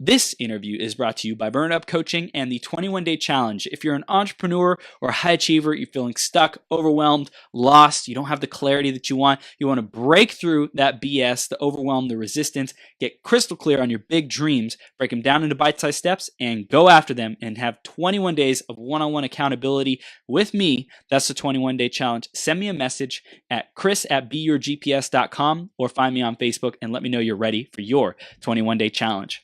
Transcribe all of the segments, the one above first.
This interview is brought to you by Burn Up Coaching and the 21-Day Challenge. If you're an entrepreneur or a high achiever, you're feeling stuck, overwhelmed, lost, you don't have the clarity that you want to break through that BS, the overwhelm, the resistance, get crystal clear on your big dreams, break them down into bite-sized steps, and go after them and have 21 days of one-on-one accountability with me. That's the 21-Day Challenge. Send me a message at chris@beyourgps.com or find me on Facebook and let me know you're ready for your 21-Day Challenge.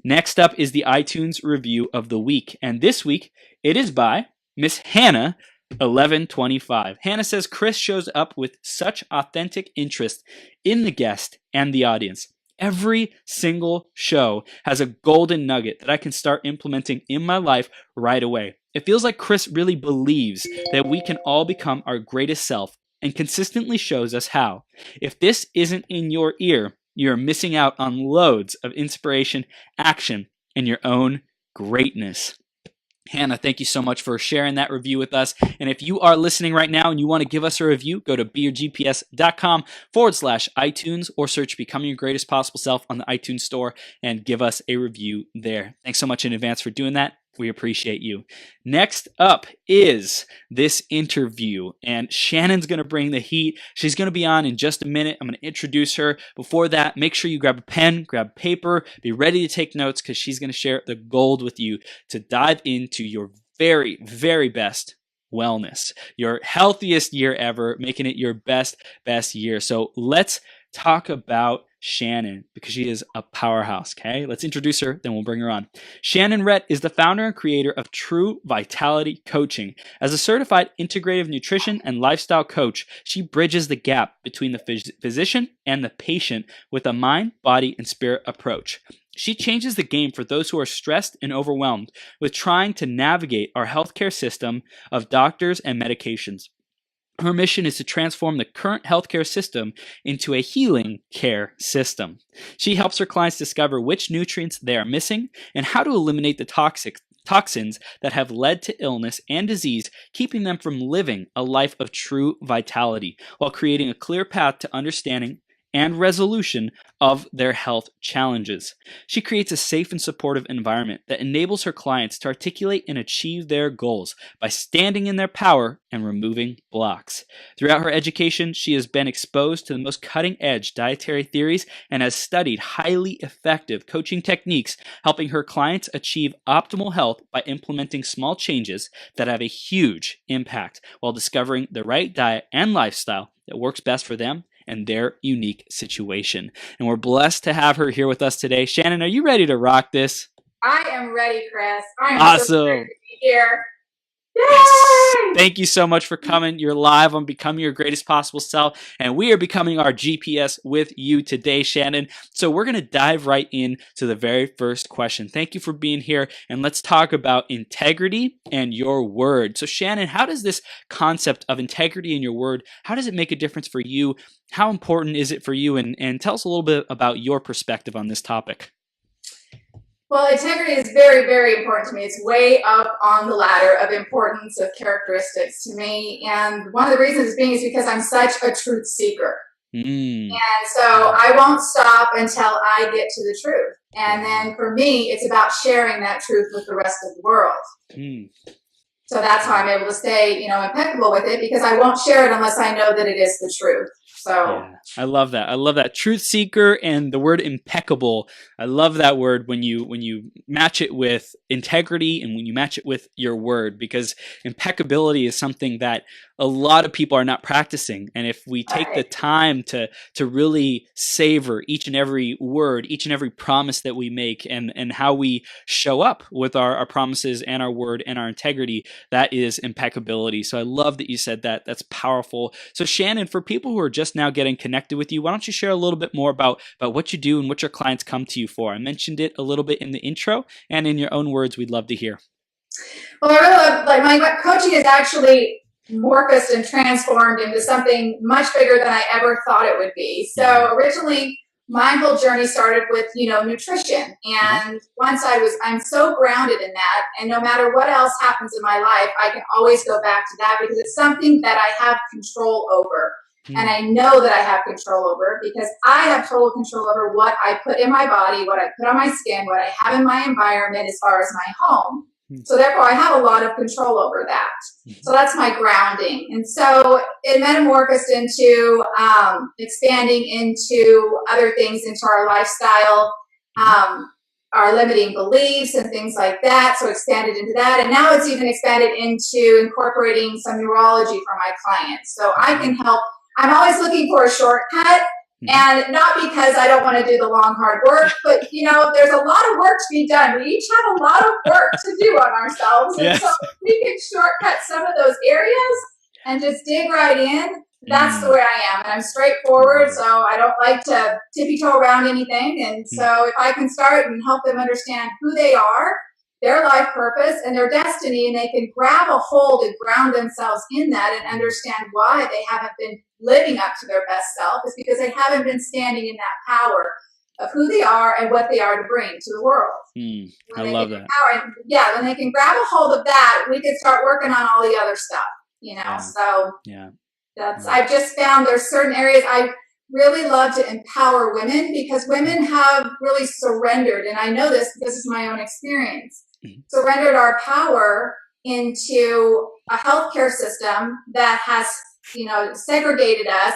Next up is the iTunes review of the week, and this week it is by Miss Hannah 1125. Hannah says, Chris shows up with such authentic interest in the guest and the audience. Every single show has a golden nugget that I can start implementing in my life right away. It feels like Chris really believes that we can all become our greatest self and consistently shows us how. If this isn't in your ear, you're missing out on loads of inspiration, action, and your own greatness. Hannah, thank you so much for sharing that review with us. And if you are listening right now and you want to give us a review, go to beyourgps.com/iTunes or search Becoming Your Greatest Possible Self on the iTunes store and give us a review there. Thanks so much in advance for doing that. We appreciate you. Next up is this interview, and Shannon's going to bring the heat. She's going to be on in just a minute. I'm going to introduce her. Before that, make sure you grab a pen, grab paper, be ready to take notes because she's going to share the gold with you to dive into your very, very best wellness, your healthiest year ever, making it your best year. So let's talk about Shannon because she is a powerhouse. Okay, let's introduce her, then we'll bring her on. Shannon Rhett is the founder and creator of True Vitality Coaching. As a certified integrative nutrition and lifestyle coach, she bridges the gap between the physician and the patient with a mind, body, and spirit approach. She changes the game for those who are stressed and overwhelmed with trying to navigate our healthcare system of doctors and medications. Her mission is to transform the current healthcare system into a healing care system. She helps her clients discover which nutrients they are missing and how to eliminate the toxins that have led to illness and disease, keeping them from living a life of true vitality while creating a clear path to understanding and resolution of their health challenges. She creates a safe and supportive environment that enables her clients to articulate and achieve their goals by standing in their power and removing blocks. Throughout her education, she has been exposed to the most cutting-edge dietary theories and has studied highly effective coaching techniques, helping her clients achieve optimal health by implementing small changes that have a huge impact while discovering the right diet and lifestyle that works best for them and their unique situation. And we're blessed to have her here with us today. Shannon, are you ready to rock this? I am ready, Chris. I am awesome. So ready to be here. Yay! Yes. Thank you so much for coming. You're live on Becoming Your Greatest Possible Self, and we are becoming our GPS with you today, Shannon. So we're going to dive right into the very first question. Thank you for being here, and let's talk about integrity and your word. So Shannon, how does this concept of integrity in your word, how does it make a difference for you? How important is it for you? And tell us a little bit about your perspective on this topic. Well, integrity is very, very important to me. It's way up on the ladder of importance of characteristics to me. And one of the reasons being is because I'm such a truth seeker. And so I won't stop until I get to the truth. And then for me, it's about sharing that truth with the rest of the world. So that's how I'm able to stay, impeccable with it, because I won't share it unless I know that it is the truth. So yeah, I love that. I love that. Truth seeker and the word impeccable. I love that word when you match it with integrity and when you match it with your word, because impeccability is something that a lot of people are not practicing. And if we take the time to really savor each and every word, each and every promise that we make, and how we show up with our promises and our word and our integrity, that is impeccability. So I love that you said that. That's powerful. So Shannon, for people who are just now getting connected with you, why don't you share a little bit more about what you do and what your clients come to you for? I mentioned it a little bit in the intro, and in your own words, we'd love to hear. Well, I really love, my coaching is actually morphosed and transformed into something much bigger than I ever thought it would be. So originally, my whole journey started with, nutrition. And once I'm so grounded in that, and no matter what else happens in my life, I can always go back to that because it's something that I have control over. And I know that I have control over it because I have total control over what I put in my body, what I put on my skin, what I have in my environment as far as my home. So therefore, I have a lot of control over that. So that's my grounding. And so it metamorphosed into expanding into other things, into our lifestyle, our limiting beliefs and things like that. So expanded into that. And now it's even expanded into incorporating some neurology for my clients. So I can help. I'm always looking for a shortcut. And not because I don't want to do the long, hard work, but, there's a lot of work to be done. We each have a lot of work to do on ourselves. And so we can shortcut some of those areas and just dig right in. That's the way I am. And I'm straightforward, so I don't like to tippy-toe around anything. And so if I can start and help them understand who they are, their life purpose, and their destiny, and they can grab a hold and ground themselves in that and understand why they haven't been living up to their best self, is because they haven't been standing in that power of who they are and what they are to bring to the world. I love that. When they can grab a hold of that, we can start working on all the other stuff, So that's, I've just found there's certain areas I really love to empower women, because women have really surrendered, and I know this because it's my own experience, surrendered our power into a healthcare system that has, segregated us,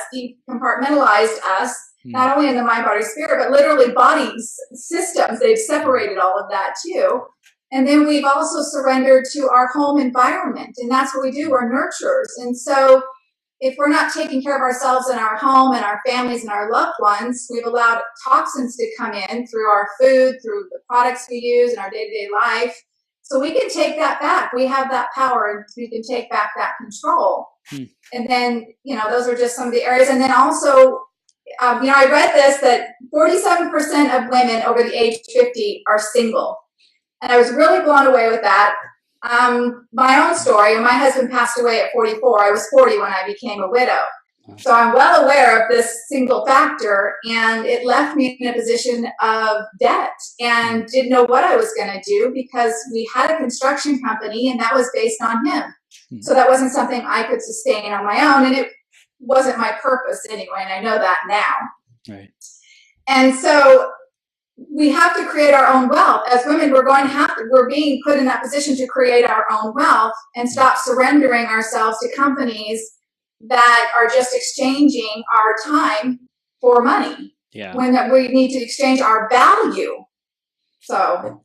compartmentalized us, not only in the mind, body, spirit, but literally bodies, systems. They've separated all of that too. And then we've also surrendered to our home environment, and that's what we do. We're nurturers. And so if we're not taking care of ourselves and our home and our families and our loved ones, we've allowed toxins to come in through our food, through the products we use in our day-to-day life. So we can take that back. We have that power, and we can take back that control. And then, those are just some of the areas. And then also, I read this, that 47% of women over the age 50 are single. And I was really blown away with that. My own story, my husband passed away at 44. I was 40 when I became a widow. So I'm well aware of this single factor, and it left me in a position of debt and didn't know what I was going to do, because we had a construction company and that was based on him. So that wasn't something I could sustain on my own, and it wasn't my purpose anyway, and I know that now. Right. And so we have to create our own wealth. As women, we're being put in that position to create our own wealth and stop surrendering ourselves to companies that are just exchanging our time for money. When we need to exchange our value. So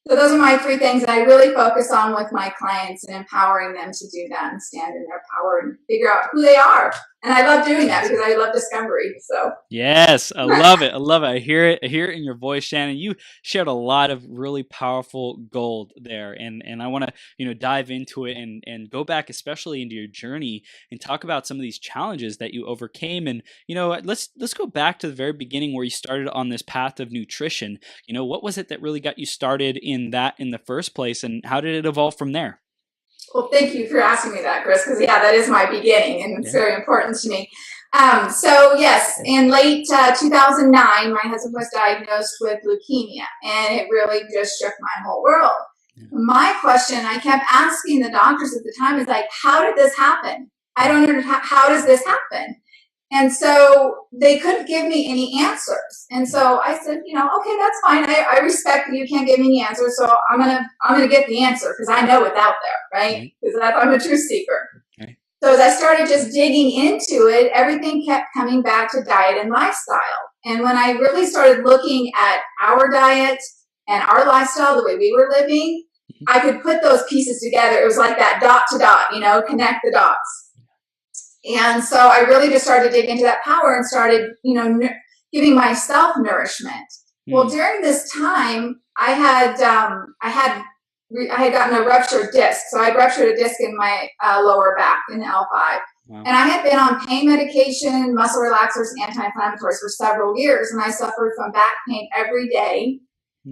those are my three things that I really focus on with my clients, and empowering them to do that and stand in their power and figure out who they are. And I love doing that because I love discovery. So yes, I love it. I love it. I hear it in your voice, Shannon. You shared a lot of really powerful gold there, and I want to dive into it and go back, especially into your journey, and talk about some of these challenges that you overcame. And let's go back to the very beginning, where you started on this path of nutrition. What was it that really got you started in that in the first place, and how did it evolve from there? Well, thank you for asking me that, Chris, because that is my beginning, and it's very important to me. So yes, in late 2009, my husband was diagnosed with leukemia, and it really just shook my whole world. My question I kept asking the doctors at the time is like, how did this happen? I don't know, how does this happen? And so they couldn't give me any answers. And so I said, okay, that's fine. I respect that you can't give me any answers. So I'm gonna get the answer, because I know it's out there, right? Because I'm a truth seeker. Okay. So as I started just digging into it, everything kept coming back to diet and lifestyle. And when I really started looking at our diet and our lifestyle, the way we were living, I could put those pieces together. It was like that dot to dot, connect the dots. And so I really just started to dig into that power and started, giving myself nourishment. Well, during this time, I had gotten a ruptured disc. So I ruptured a disc in my lower back in the L5. Wow. And I had been on pain medication, muscle relaxers, and anti-inflammatories for several years. And I suffered from back pain every day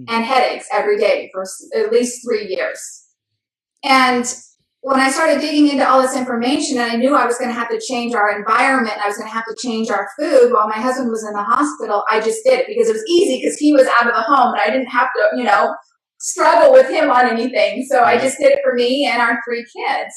and headaches every day for at least 3 years. And when I started digging into all this information, and I knew I was going to have to change our environment, I was going to have to change our food while my husband was in the hospital, I just did it because it was easy, because he was out of the home and I didn't have to, struggle with him on anything. So I just did it for me and our 3 kids.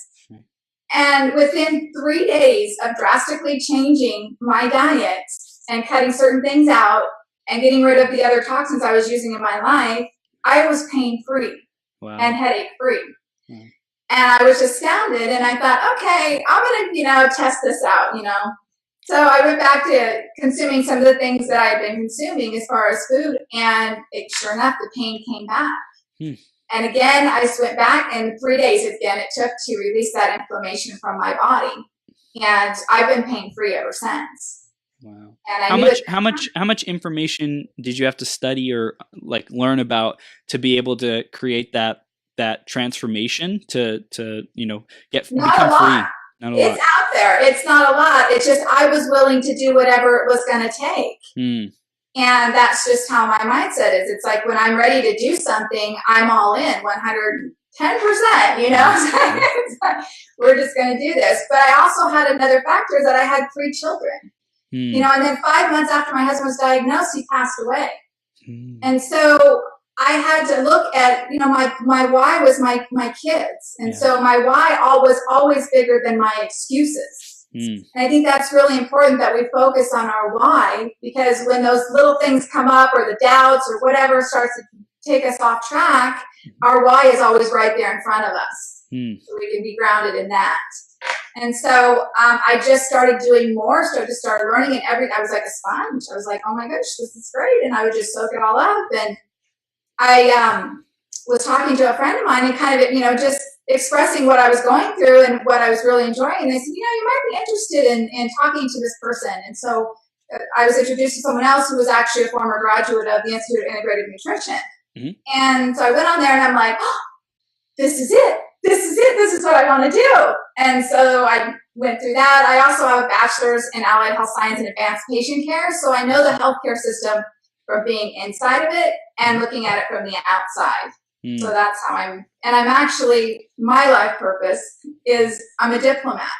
And within 3 days of drastically changing my diet and cutting certain things out and getting rid of the other toxins I was using in my life, I was pain-free. Wow. And headache-free. Mm. And I was astounded, and I thought, okay, I'm going to, test this out, So I went back to consuming some of the things that I had been consuming as far as food, and sure enough, the pain came back. And again, I just went back, and 3 days again it took to release that inflammation from my body. And I've been pain-free ever since. Wow. And how much information did you have to study or like learn about to be able to create that transformation to become free? Not a lot. Out there. It's not a lot. It's just I was willing to do whatever it was going to take. And that's just how my mindset is. It's like when I'm ready to do something, I'm all in 110%, It's like, we're just going to do this. But I also had another factor that I had 3 children, and then 5 months after my husband was diagnosed, he passed away. And so I had to look at, my why was my kids. And so my why was always bigger than my excuses. And I think that's really important that we focus on our why, because when those little things come up or the doubts or whatever starts to take us off track, our why is always right there in front of us. So we can be grounded in that. And so I just started doing more, started learning, and I was like a sponge. I was like, oh my gosh, this is great. And I would just soak it all up. And I was talking to a friend of mine and kind of, just expressing what I was going through and what I was really enjoying. And they said, you might be interested in talking to this person. And so I was introduced to someone else who was actually a former graduate of the Institute of Integrative Nutrition. And so I went on there and I'm like, oh, this is it. This is what I want to do. And so I went through that. I also have a bachelor's in allied health science and advanced patient care. So I know the healthcare system from being inside of it and looking at it from the outside. So that's how I'm actually, my life purpose is I'm a diplomat.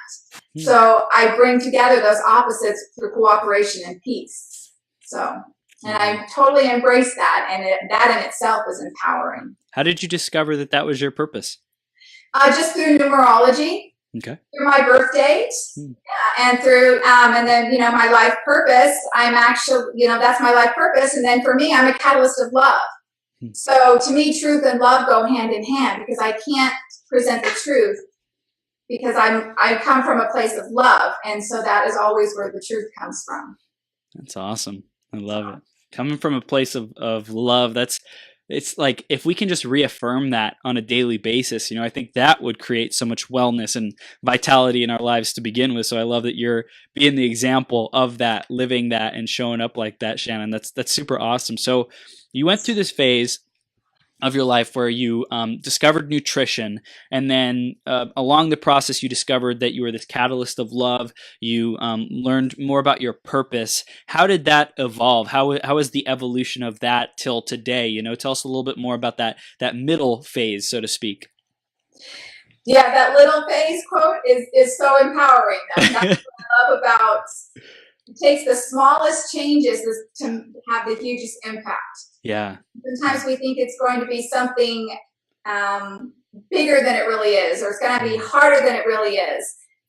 So I bring together those opposites through cooperation and peace. So, and I totally embrace that. And that in itself is empowering. How did you discover that was your purpose? Just through numerology. Okay. Through my birth date. And through, and then, my life purpose, I'm actually, that's my life purpose. And then for me, I'm a catalyst of love. So to me, truth and love go hand in hand, because I can't present the truth because I come from a place of love. And so that is always where the truth comes from. That's awesome. I love it. Coming from a place of love, it's like if we can just reaffirm that on a daily basis, I think that would create so much wellness and vitality in our lives to begin with. So I love that you're being the example of that, living that, and showing up like that, Shannon. That's super awesome. So you went through this phase of your life where you discovered nutrition, and then along the process you discovered that you were this catalyst of love. You learned more about your purpose. How did that evolve? How is the evolution of that till today? Tell us a little bit more about that middle phase, so to speak. Yeah, that little phase quote is so empowering. That's what I love about it. Takes the smallest changes to have the hugest impact. Yeah. Sometimes we think it's going to be something bigger than it really is, or it's going to be harder than it really is.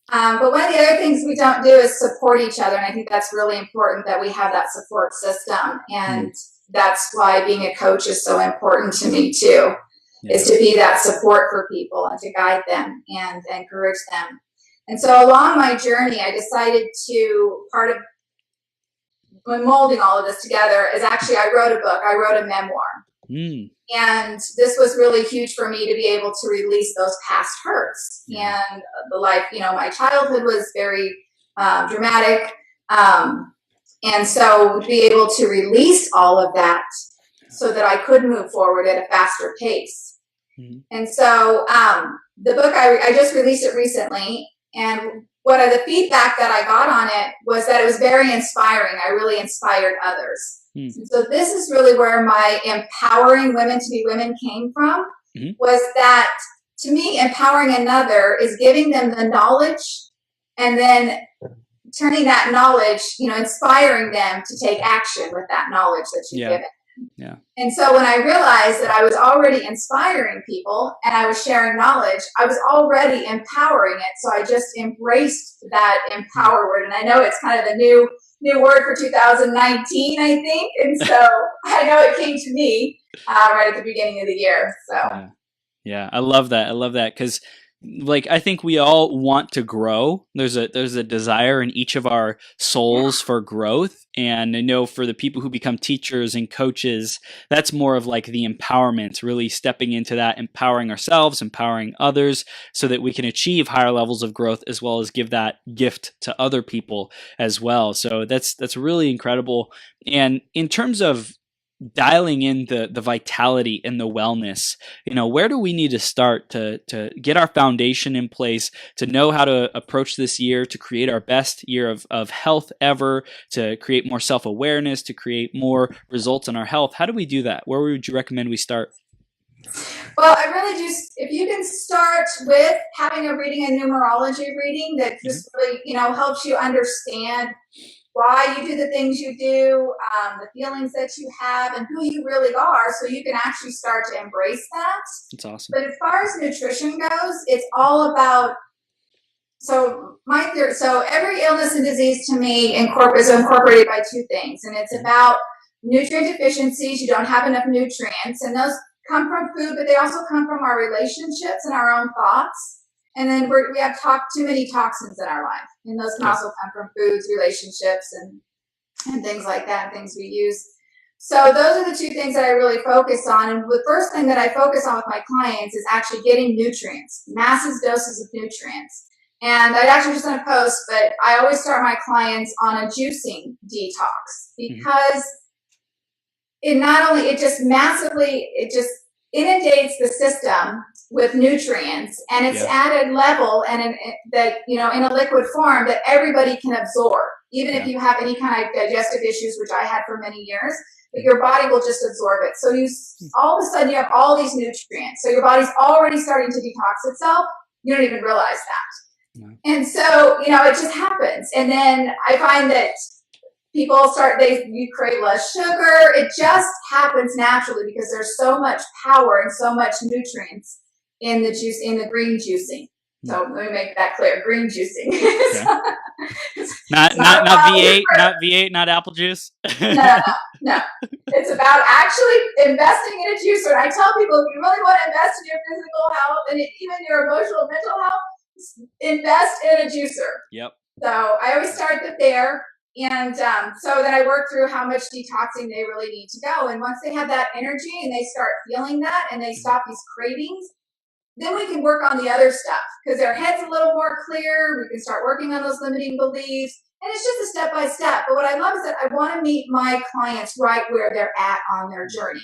But one of the other things we don't do is support each other. And I think that's really important that we have that support system. And that's why being a coach is so important to me too, is to be that support for people and to guide them and encourage them. And so along my journey, I decided part of when molding all of this together is actually, I wrote a book. I wrote a memoir. And this was really huge for me to be able to release those past hurts. And the life, my childhood was very dramatic. And so to be able to release all of that so that I could move forward at a faster pace. And so the book, I just released it recently. And the feedback that I got on it was that it was very inspiring. I really inspired others. And so this is really where my empowering women to be women came from, was that to me, empowering another is giving them the knowledge and then turning that knowledge, inspiring them to take action with that knowledge that you've given. Yeah. And so when I realized that I was already inspiring people and I was sharing knowledge, I was already empowering it. So I just embraced that empower word. And I know it's kind of the new word for 2019, I think. And so I know it came to me right at the beginning of the year. So yeah, I love that. I love that because I think we all want to grow. There's a desire in each of our souls for growth. And I know for the people who become teachers and coaches, that's more of like the empowerment, really stepping into that, empowering ourselves, empowering others so that we can achieve higher levels of growth as well as give that gift to other people as well. So that's really incredible. And in terms of dialing in the vitality and the wellness, where do we need to start to get our foundation in place, to know how to approach this year, to create our best year of health ever, to create more self-awareness, to create more results in our health? How do we do that? Where would you recommend we start? Well, I really do. If you can start with having a numerology reading that just really, helps you understand why you do the things you do, the feelings that you have, and who you really are, so you can actually start to embrace that. That's awesome. But as far as nutrition goes, it's all about. So every illness and disease to me is incorporated by two things, and it's about nutrient deficiencies. You don't have enough nutrients, and those come from food, but they also come from our relationships and our own thoughts. And then we have too many toxins in our life, and those can also come from foods, relationships, and things like that, things we use. So those are the two things that I really focus on. And the first thing that I focus on with my clients is actually getting nutrients, massive doses of nutrients. And I actually just done a post, but I always start my clients on a juicing detox because it just inundates the system with nutrients, and it's at a level and in a liquid form that everybody can absorb, even if you have any kind of digestive issues, which I had for many years. But your body will just absorb it. So all of a sudden you have all these nutrients. So your body's already starting to detox itself. You don't even realize that. No. And so, it just happens. And then I find that people you crave less sugar. It just happens naturally because there's so much power and so much nutrients in the juice, in the green juicing. So let me make that clear. Green juicing. Okay. not V8, not V8, not apple juice. No. It's about actually investing in a juicer. And I tell people, if you really want to invest in your physical health and even your emotional and mental health, invest in a juicer. Yep. So I always start there. And so then I work through how much detoxing they really need to go. And once they have that energy and they start feeling that and they stop these cravings, then we can work on the other stuff because their head's a little more clear. We can start working on those limiting beliefs. And it's just a step by step. But what I love is that I want to meet my clients right where they're at on their journey.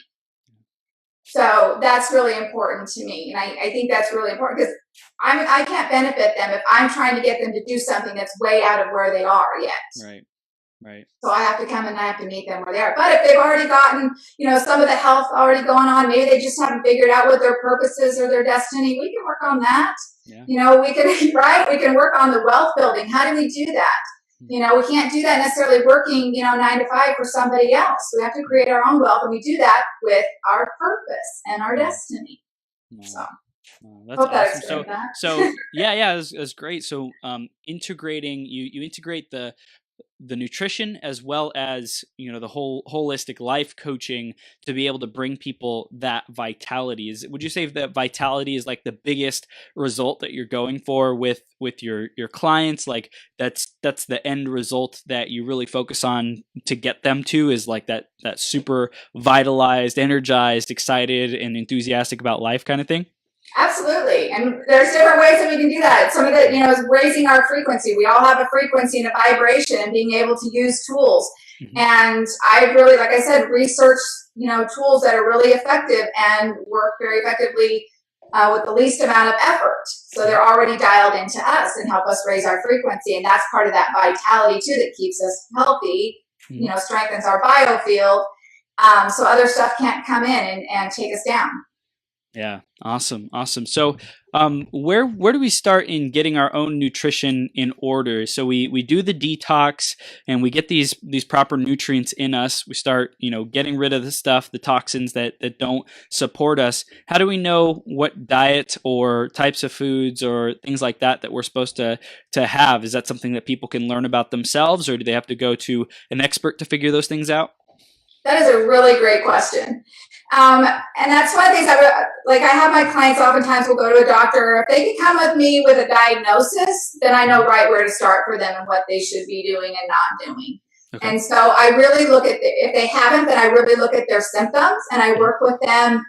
So that's really important to me. And I think that's really important because I can't benefit them if I'm trying to get them to do something that's way out of where they are yet. Right. So I have to come and I have to meet them where they are. But if they've already gotten, some of the health already going on, maybe they just haven't figured out what their purpose is or their destiny, we can work on that. Yeah. We can work on the wealth building. How do we do that? We can't do that necessarily working, 9 to 5 for somebody else. We have to create our own wealth, and we do that with our purpose and our destiny. So. That's awesome. So yeah, it was great. So integrating, you integrate the nutrition as well as the whole holistic life coaching to be able to bring people that vitality. Would you say that vitality is like the biggest result that you're going for with your clients? Like that's the end result that you really focus on to get them to, is like that super vitalized, energized, excited, and enthusiastic about life kind of thing? Absolutely. And there's different ways that we can do that. Some of it, is raising our frequency. We all have a frequency and a vibration, and being able to use tools. And I've really, like I said, researched, tools that are really effective and work very effectively with the least amount of effort. So they're already dialed into us and help us raise our frequency. And that's part of that vitality too, that keeps us healthy, strengthens our biofield. So other stuff can't come in and take us down. Yeah, awesome, awesome. So, where do we start in getting our own nutrition in order? So we do the detox, and we get these proper nutrients in us. We start, getting rid of the stuff, the toxins that don't support us. How do we know what diet or types of foods or things like that we're supposed to have? Is that something that people can learn about themselves, or do they have to go to an expert to figure those things out? That is a really great question. And that's one of the things I have my clients oftentimes will go to a doctor. If they can come with me with a diagnosis, then I know right where to start for them and what they should be doing and not doing. Okay. And so I really look at, if they haven't, then I really look at their symptoms and I work with them,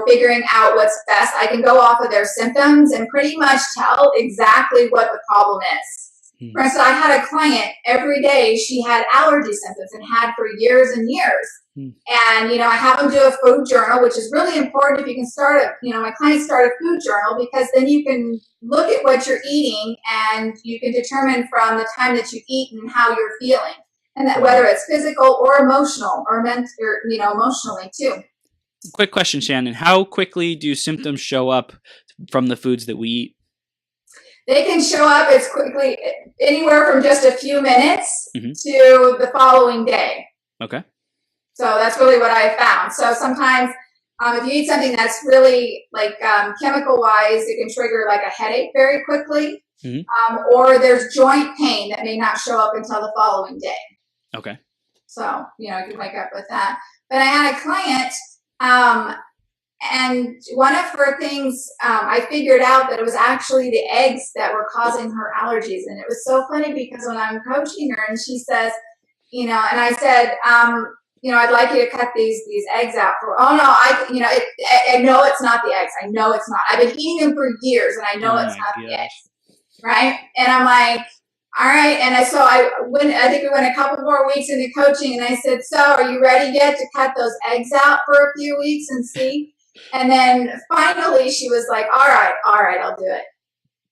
figuring out what's best. I can go off of their symptoms and pretty much tell exactly what the problem is. For instance, I had a client every day, she had allergy symptoms and had for years and years. And, I have them do a food journal, which is really important. If you can my clients start a food journal, because then you can look at what you're eating and you can determine from the time that you eat and how you're feeling. And that whether it's physical or emotional or emotionally too. Quick question, Shannon. How quickly do symptoms show up from the foods that we eat? They can show up as quickly, anywhere from just a few minutes to the following day. Okay. So that's really what I found. So sometimes if you eat something that's really chemical wise, it can trigger like a headache very quickly. Or there's joint pain that may not show up until the following day. Okay. So, you can wake up with that. But I had a client, and one of her things, I figured out that it was actually the eggs that were causing her allergies. And it was so funny because when I'm coaching her and she says, and I said, I'd like you to cut these eggs out for, oh no, I know it's not the eggs. I know it's not. I've been eating them for years and I know it's not the eggs. Right. And I'm like, all right. And I think we went a couple more weeks into coaching and I said, so are you ready yet to cut those eggs out for a few weeks and see? And then finally she was like, all right, I'll do it.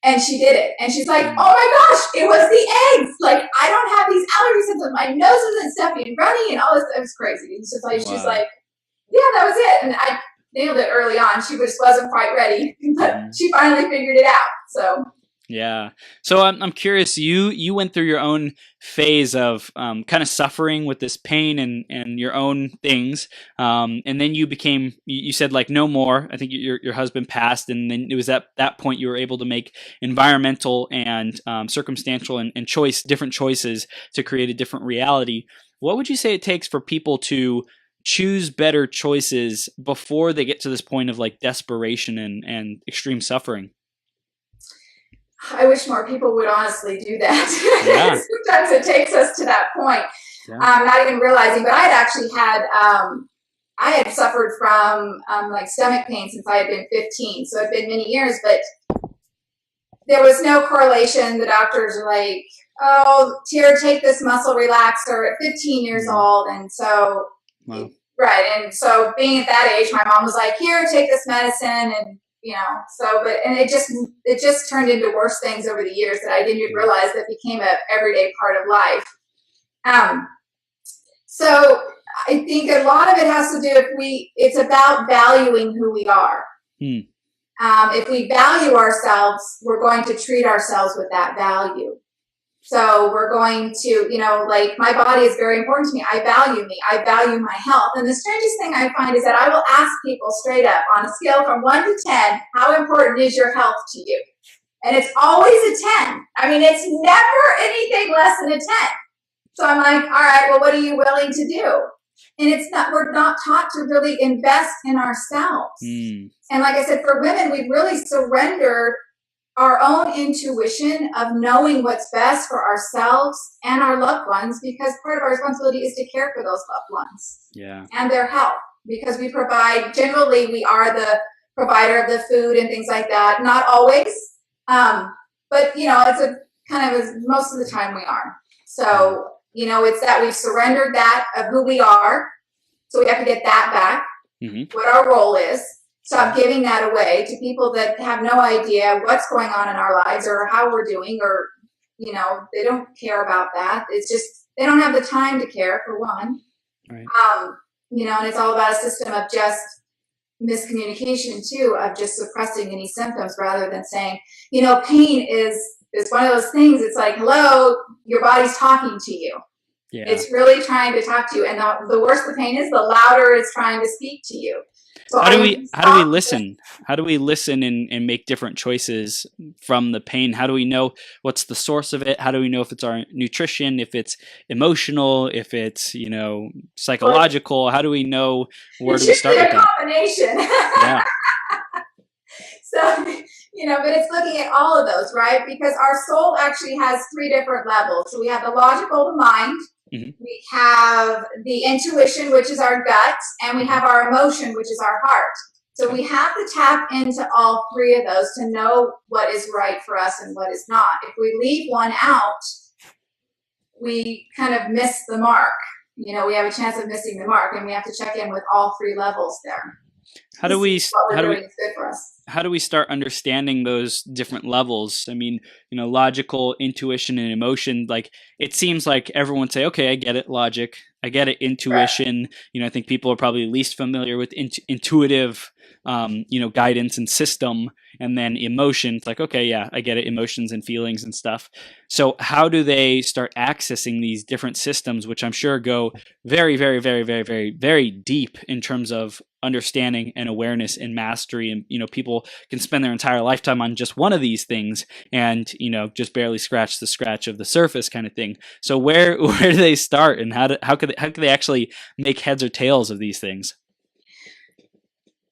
And she did it. And she's like, oh my gosh, it was the eggs. Like, I don't have these allergy symptoms. My nose isn't stuffy and runny and all this. It was crazy. It's just like, she's like, yeah, that was it. And I nailed it early on. She just wasn't quite ready, but she finally figured it out. So. Yeah. So I'm curious, you went through your own phase of kind of suffering with this pain and your own things. And then you said like no more. I think your husband passed. And then it was at that point you were able to make environmental and circumstantial and different choices to create a different reality. What would you say it takes for people to choose better choices before they get to this point of like desperation and extreme suffering? I wish more people would honestly do that. Yeah. Sometimes it takes us to that point. Yeah. Not even realizing, but I had actually I had suffered from like stomach pain since I had been 15. So it'd been many years, but there was no correlation. The doctors are like, oh, here, take this muscle relaxer at 15 years old. And so, right. And so being at that age, my mom was like, here, take this medicine. And it just turned into worse things over the years that I didn't even realize that became an everyday part of life. So I think a lot of it has to do it's about valuing who we are. If we value ourselves, we're going to treat ourselves with that value. So we're going to, like my body is very important to me. I value my health. And the strangest thing I find is that I will ask people straight up on a scale from 1 to 10, how important is your health to you? And it's always a 10. I mean, it's never anything less than a 10. So I'm like, all right, well, what are you willing to do? And we're not taught to really invest in ourselves. And like I said, for women, we've really surrendered our own intuition of knowing what's best for ourselves and our loved ones, because part of our responsibility is to care for those loved ones and their health, because we are the provider of the food and things like that. Not always, but it's a kind of most of the time we are. So, it's that we've surrendered that of who we are. So we have to get that back, what our role is. Stop giving that away to people that have no idea what's going on in our lives or how we're doing, or, they don't care about that. It's just, they don't have the time to care, for one. Right. And it's all about a system of just miscommunication too of just suppressing any symptoms rather than saying, you know, pain is one of those things. It's like, hello, your body's talking to you. Yeah. It's really trying to talk to you. And the worse the pain is, the louder it's trying to speak to you. So how do we listen? How do we listen and make different choices from the pain? How do we know what's the source of it? How do we know if it's our nutrition, if it's emotional, if it's, you know, psychological? How do we know where do we start with that? Combination. Yeah. So, you know, but it's looking at all of those, right? Because our soul actually has 3 different levels. So we have the logical, the mind. Mm-hmm. We have the intuition, which is our gut, and we have our emotion, which is our heart. So we have to tap into all 3 of those to know what is right for us and what is not. If we leave one out, we kind of miss the mark. You know, we have a chance of missing the mark, and we have to check in with all 3 levels there. How do we start understanding those different levels? I mean, you know, logical, intuition, and emotion. Like, it seems like everyone say, okay, I get it, logic. I get it, intuition. Right. You know, I think people are probably least familiar with intuitive, you know, guidance and system. And then emotion, it's like, okay, yeah, I get it, emotions and feelings and stuff. So how do they start accessing these different systems, which I'm sure go very, very, very, very, very, very deep in terms of understanding and awareness and mastery? And, you know, people can spend their entire lifetime on just one of these things and, you know, just barely scratch the scratch of the surface kind of thing. So where do they start, and how could they actually make heads or tails of these things?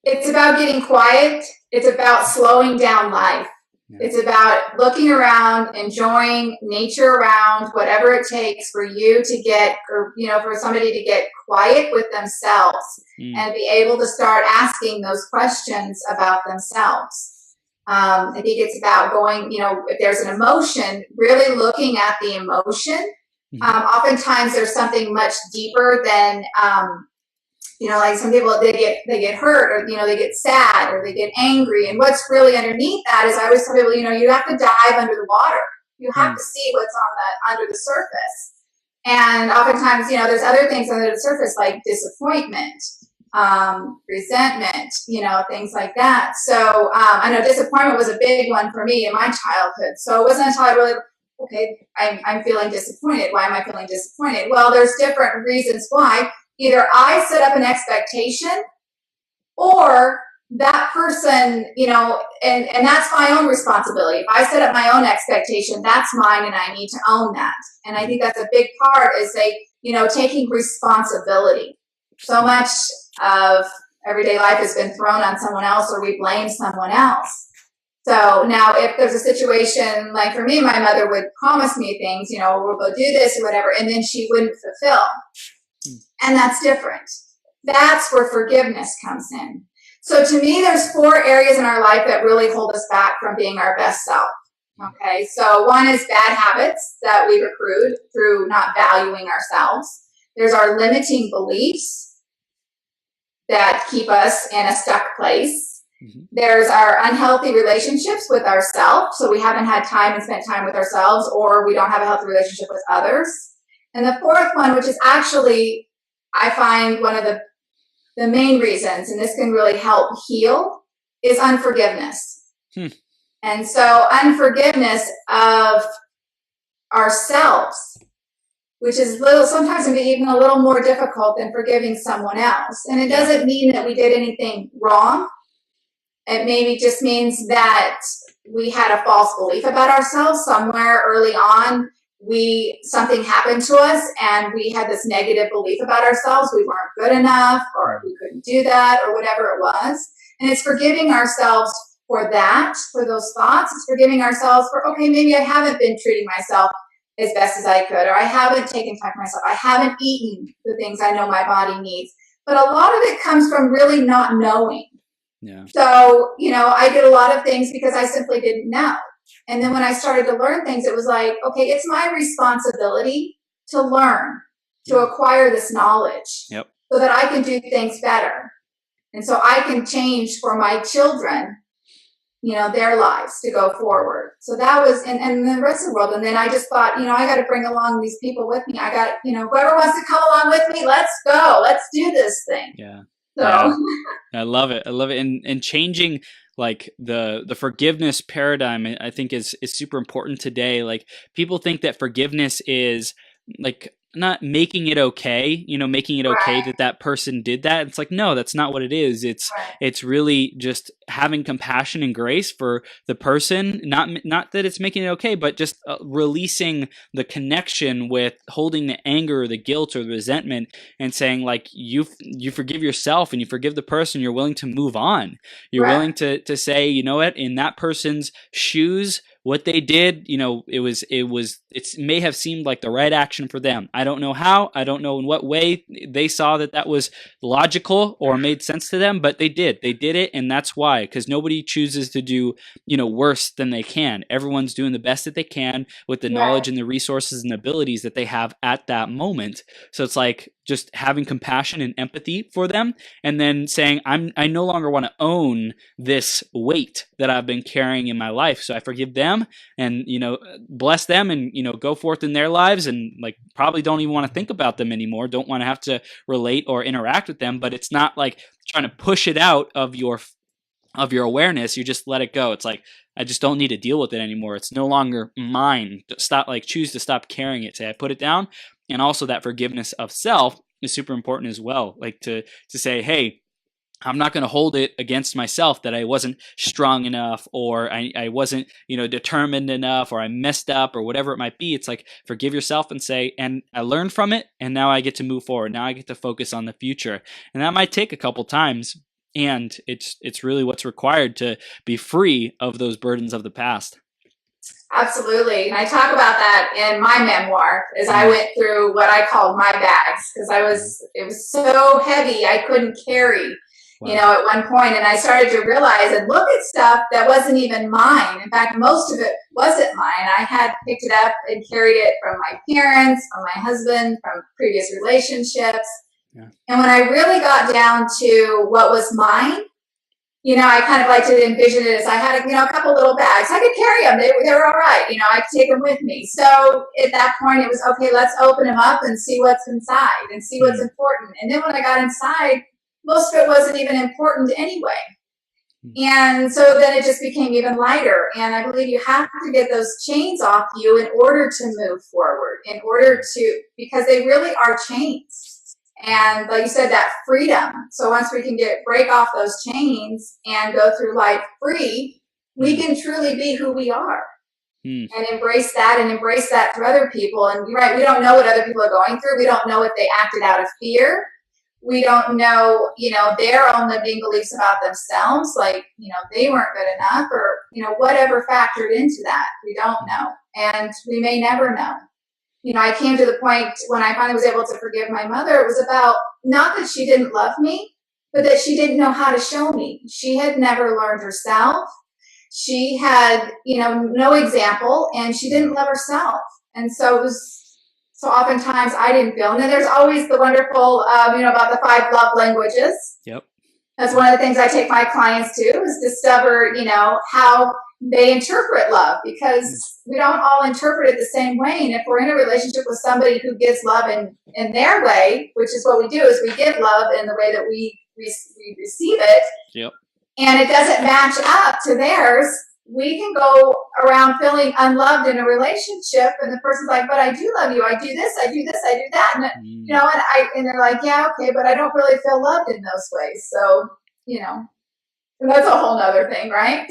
It's about getting quiet. It's about slowing down life. Yeah. It's about looking around, enjoying nature around, whatever it takes for you to get, or, you know, for somebody to get quiet with themselves and be able to start asking those questions about themselves. I think it's about going, you know, if there's an emotion, really looking at the emotion. Oftentimes there's something much deeper than, you know, like some people, they get hurt, or, you know, they get sad, or they get angry. And what's really underneath that is, I always tell people, you know, you have to dive under the water. You have to see what's under the surface. And oftentimes, you know, there's other things under the surface, like disappointment, resentment, you know, things like that. So I know disappointment was a big one for me in my childhood. So it wasn't until I really, okay, I'm feeling disappointed. Why am I feeling disappointed? Well, there's different reasons why. Either I set up an expectation, or that person, you know, and that's my own responsibility. If I set up my own expectation, that's mine, and I need to own that. And I think that's a big part, is you know, taking responsibility. So much of everyday life has been thrown on someone else, or we blame someone else. So now if there's a situation, like for me, my mother would promise me things, you know, we'll go do this or whatever, and then she wouldn't fulfill. And that's different. That's where forgiveness comes in. So to me, there's 4 areas in our life that really hold us back from being our best self. Okay, so one is bad habits that we've accrued through not valuing ourselves. There's our limiting beliefs that keep us in a stuck place. There's our unhealthy relationships with ourselves. So we haven't had time and spent time with ourselves, or we don't have a healthy relationship with others. And the 4th one, which is actually, I find one of the main reasons, and this can really help heal, is unforgiveness. And so unforgiveness of ourselves, which is sometimes can be even a little more difficult than forgiving someone else. And it doesn't mean that we did anything wrong. It maybe just means that we had a false belief about ourselves somewhere early on. Something happened to us, and we had this negative belief about ourselves. We weren't good enough, or we couldn't do that, or whatever it was. And it's forgiving ourselves for that, for those thoughts. It's forgiving ourselves for, okay, maybe I haven't been treating myself as best as I could, or I haven't taken time for myself. I haven't eaten the things I know my body needs. But a lot of it comes from really not knowing. Yeah. So, you know, I did a lot of things because I simply didn't know. And then when I started to learn things, it was like, okay, it's my responsibility to learn, to acquire this knowledge, so that I can do things better. And so I can change for my children, you know, their lives to go forward. So that was, and the rest of the world. And then I just thought, you know, I got to bring along these people with me. I got, you know, whoever wants to come along with me, let's go. Let's do this thing. Yeah. So Yeah. I love it. I love it. And changing like the forgiveness paradigm, I think is super important today. Like people think that forgiveness is like not making it okay, making it okay right, that that person did that. It's like, no, that's not what it is. right, It's really just having compassion and grace for the person. Not that it's making it okay, but just releasing the connection with holding the anger or the guilt or the resentment and saying like you forgive yourself and you forgive the person. You're willing to move on. You're right, willing to say, you know what, in that person's shoes, what they did, it may have seemed like the right action for them. I don't know how, I don't know in what way they saw that that was logical or made sense to them, but they did it. And that's why, because nobody chooses to do, worse than they can. Everyone's doing the best that they can with the right, knowledge and the resources and abilities that they have at that moment. So it's like just having compassion and empathy for them, and then saying, I no longer want to own this weight that I've been carrying in my life. So I forgive them and, bless them and, go forth in their lives, and like probably don't even want to think about them anymore. Don't want to have to relate or interact with them, but it's not like trying to push it out of your awareness. You just let it go. It's like, I just don't need to deal with it anymore. It's no longer mine. Choose to stop carrying it. Say, I put it down. And also that forgiveness of self is super important as well. Like to say, hey, I'm not going to hold it against myself that I wasn't strong enough, or I wasn't, determined enough, or I messed up, or whatever it might be. It's like, forgive yourself and say, and I learned from it, and now I get to move forward. Now I get to focus on the future. And that might take a couple times, and it's really what's required to be free of those burdens of the past. absolutely. And I talk about that in my memoir as I went through what I called my bags, because it was so heavy I couldn't carry. Wow. At one point, and I started to realize and look at stuff that wasn't even mine. In fact, most of it wasn't mine. I had picked it up and carried it from my parents, from my husband, from previous relationships. Yeah. And when I really got down to what was mine, I kind of like to envision it as I had, a couple little bags. I could carry them. They were all right. I could take them with me. So at that point, it was, okay, let's open them up and see what's inside and see what's important. And then when I got inside, most of it wasn't even important anyway. And so then it just became even lighter. And I believe you have to get those chains off you in order to move forward, because they really are chains. And like you said, that freedom. So once we can break off those chains and go through life free, we can truly be who we are. And embrace that to other people. And you're right, we don't know what other people are going through. We don't know if they acted out of fear. We don't know, their own limiting beliefs about themselves, like, they weren't good enough, or, whatever factored into that. We don't know. And we may never know. I came to the point when I finally was able to forgive my mother. It was about not that she didn't love me, but that she didn't know how to show me. She had never learned herself. She had, no example, and she didn't love herself. And so it was, so oftentimes I didn't feel. And then there's always the wonderful, about the 5 love languages. Yep. That's one of the things I take my clients to, is discover, how they interpret love, because we don't all interpret it the same way. And if we're in a relationship with somebody who gives love in their way, which is what we do, is we give love in the way that we receive it. Yep. And it doesn't match up to theirs, we can go around feeling unloved in a relationship, and the person's like, but I do love you. I do this, I do this, I do that. And, and they're like, yeah, okay, but I don't really feel loved in those ways. So, and that's a whole nother thing, right?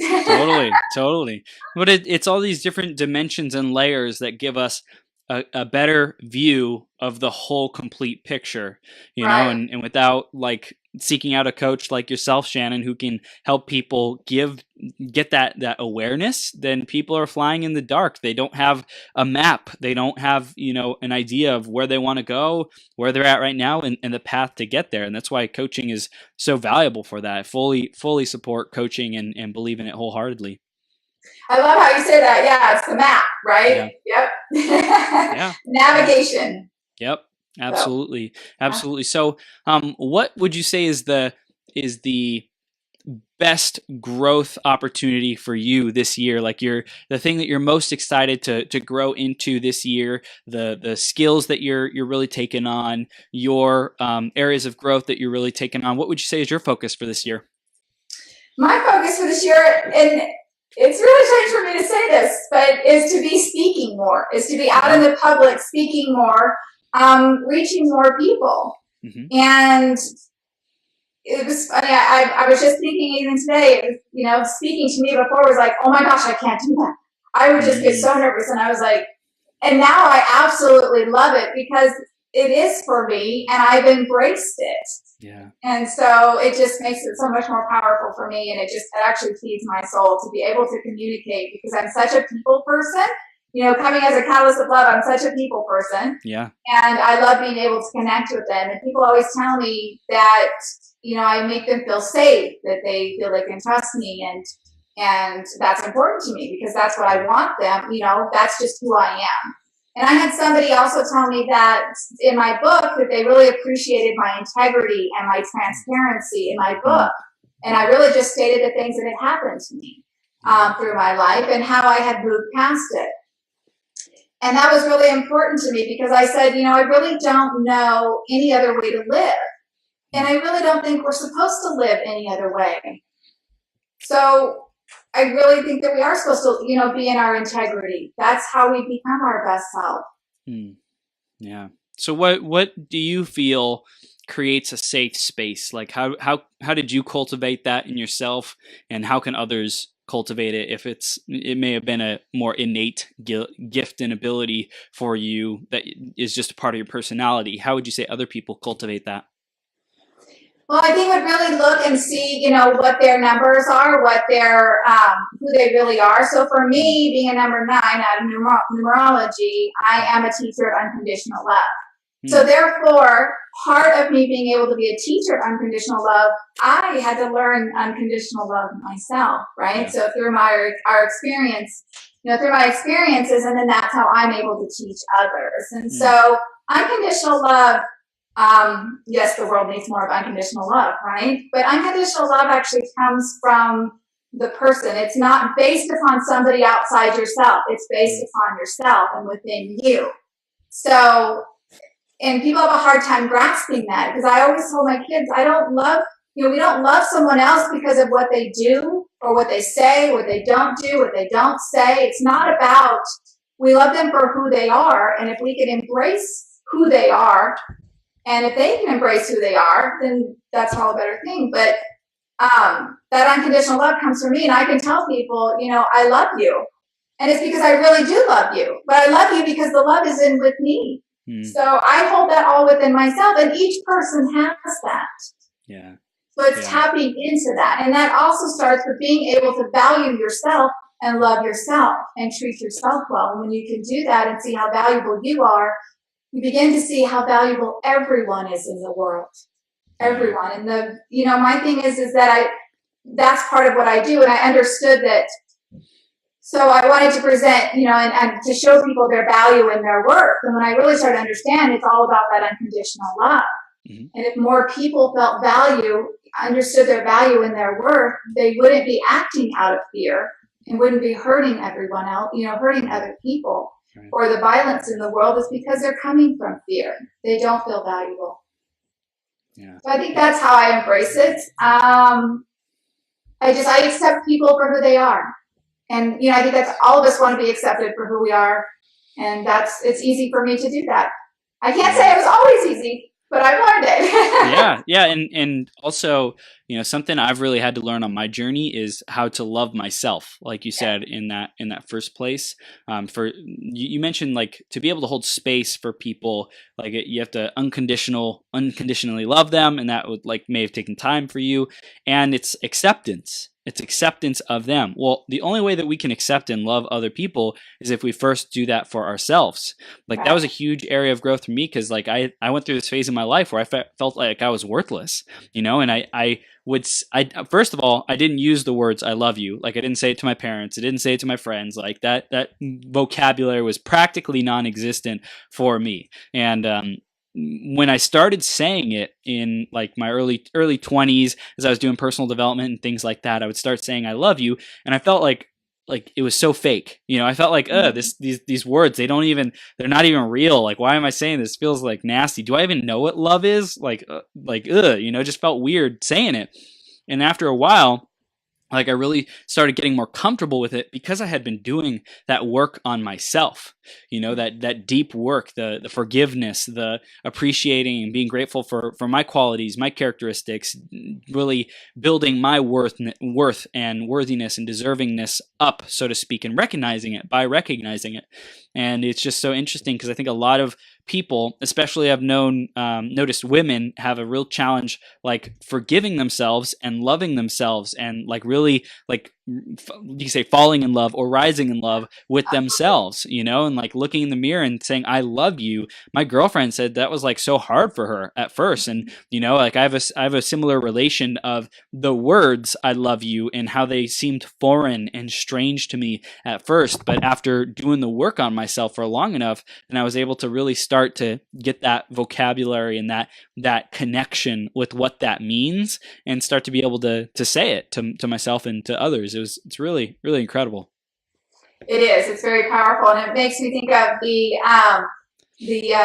Totally. But it's all these different dimensions and layers that give us a better view of the whole complete picture, Right. and without like seeking out a coach like yourself, Shannon, who can help people get that awareness, then people are flying in the dark. They don't have a map. They don't have, an idea of where they want to go, where they're at right now, and the path to get there. And that's why coaching is so valuable for that. Fully support coaching and believe in it wholeheartedly. I love how you say that. Yeah, it's the map, right? Yeah. Yep. Yeah. Navigation. Yep. Absolutely. So, what would you say is the best growth opportunity for you this year? Like the thing that you're most excited to grow into this year, the skills that you're really taking on, your areas of growth that you're really taking on. What would you say is your focus for this year? My focus for this year, and it's really strange for me to say this, but is to be speaking more, is to be out in the public, speaking more, reaching more people. Mm-hmm. And it was funny. I was just thinking even today, speaking to me before was like, oh my gosh, I can't do that. I would just get so nervous. And I was like, and now I absolutely love it because it is for me and I've embraced it. Yeah. And so it just makes it so much more powerful for me. And it actually feeds my soul to be able to communicate because I'm such a people person. Coming as a catalyst of love, I'm such a people person. Yeah. And I love being able to connect with them. And people always tell me that, I make them feel safe, that they feel they can trust me. And that's important to me because that's what I want them. That's just who I am. And I had somebody also tell me that in my book that they really appreciated my integrity and my transparency in my book. And I really just stated the things that had happened to me through my life and how I had moved past it. And that was really important to me because I said, I really don't know any other way to live. And I really don't think we're supposed to live any other way. So I really think that we are supposed to, be in our integrity. That's how we become our best self. Yeah. So what do you feel creates a safe space? Like how did you cultivate that in yourself, and how can others cultivate it if it may have been a more innate gift and ability for you that is just a part of your personality? How would you say other people cultivate that? Well, I think would really look and see, what their numbers are, what their, who they really are. So for me, being a number 9 out of numerology, I am a teacher of unconditional love. So therefore, part of me being able to be a teacher of unconditional love, I had to learn unconditional love myself, right? Yeah. So through our experience, through my experiences, and then that's how I'm able to teach others. And so unconditional love, yes, the world needs more of unconditional love, right? But unconditional love actually comes from the person. It's not based upon somebody outside yourself. It's based upon yourself and within you. So, and people have a hard time grasping that because I always told my kids, we don't love someone else because of what they do or what they say, what they don't do, what they don't say. It's not about, we love them for who they are. And if we can embrace who they are, and if they can embrace who they are, then that's all a better thing. But that unconditional love comes from me, and I can tell people, I love you. And it's because I really do love you. But I love you because the love is in with me. So I hold that all within myself, and each person has that. Yeah. So it's tapping into that. And that also starts with being able to value yourself and love yourself and treat yourself well. And when you can do that and see how valuable you are, you begin to see how valuable everyone is in the world. Everyone. And my thing is that that's part of what I do. And I understood that. So I wanted to present, and to show people their value in their work. And when I really started to understand, it's all about that unconditional love. Mm-hmm. And if more people felt understood their value in their work, they wouldn't be acting out of fear and wouldn't be hurting everyone else, hurting other people. Right. Or the violence in the world is because they're coming from fear. They don't feel valuable. Yeah. So I think that's how I embrace it. I accept people for who they are. And, I think that's all of us want to be accepted for who we are. And it's easy for me to do that. I can't say it was always easy, but I've learned it. Yeah. And also, something I've really had to learn on my journey is how to love myself. Like you said, in that first place, you mentioned like to be able to hold space for people, like you have to unconditionally love them. And that would may have taken time for you. And it's acceptance. It's acceptance of them. Well, the only way that we can accept and love other people is if we first do that for ourselves. That was a huge area of growth for me because I went through this phase in my life where I felt like I was worthless, and I first of all, I didn't use the words "I love you." I didn't say it to my parents. I didn't say it to my friends. That vocabulary was practically non-existent for me. And when I started saying it in like my early 20s, as I was doing personal development and things like that, I would start saying I love you, and I felt like it was so fake. I felt like these words, they're not even real. Like, why am I saying this? It feels like nasty. Do I even know what love is? Just felt weird saying it. And after a while, like, I really started getting more comfortable with it because I had been doing that work on myself, that deep work, the forgiveness, the appreciating and being grateful for my qualities, my characteristics, really building my worth and worthiness and deservingness up, so to speak, and recognizing it. And it's just so interesting because I think a lot of people, especially I've noticed women, have a real challenge like forgiving themselves and loving themselves, and like really like you can say falling in love or rising in love with themselves, and like looking in the mirror and saying I love you. My girlfriend said that was like so hard for her at first, and like I have a similar relation of the words I love you and how they seemed foreign and strange to me at first, but after doing the work on myself for long enough, then I was able to really start to get that vocabulary and that connection with what that means, and start to be able to say it to myself and to others. It's really, really incredible. It is. It's very powerful, and it makes me think of the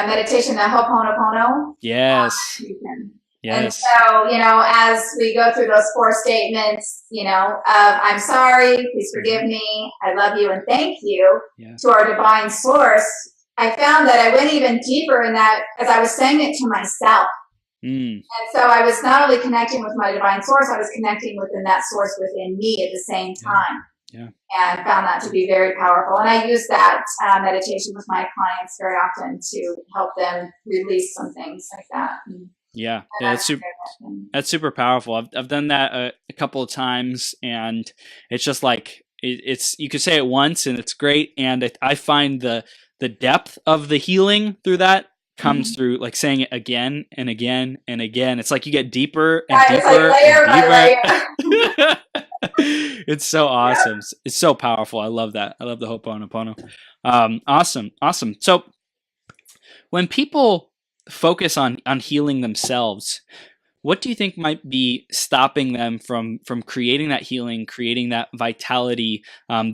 meditation, the Ho'oponopono. Yes. Yes. And so, as we go through those 4 statements, I'm sorry, please forgive me, I love you, and thank you to our divine source, I found that I went even deeper in that as I was saying it to myself. And so I was not only connecting with my divine source, I was connecting within that source within me at the same time. Yeah. And found that to be very powerful. And I use that meditation with my clients very often to help them release some things like that. Yeah, that's super powerful. I've done that a couple of times, and it's just like it's you could say it once and it's great, and I find the depth of the healing through that comes through like saying it again and again and again. It's like you get deeper and deeper and deeper. It's so awesome. Yeah. It's so powerful. I love that. I love the Ho'oponopono. Awesome. So when people focus on healing themselves, what do you think might be stopping them from creating that healing, creating that vitality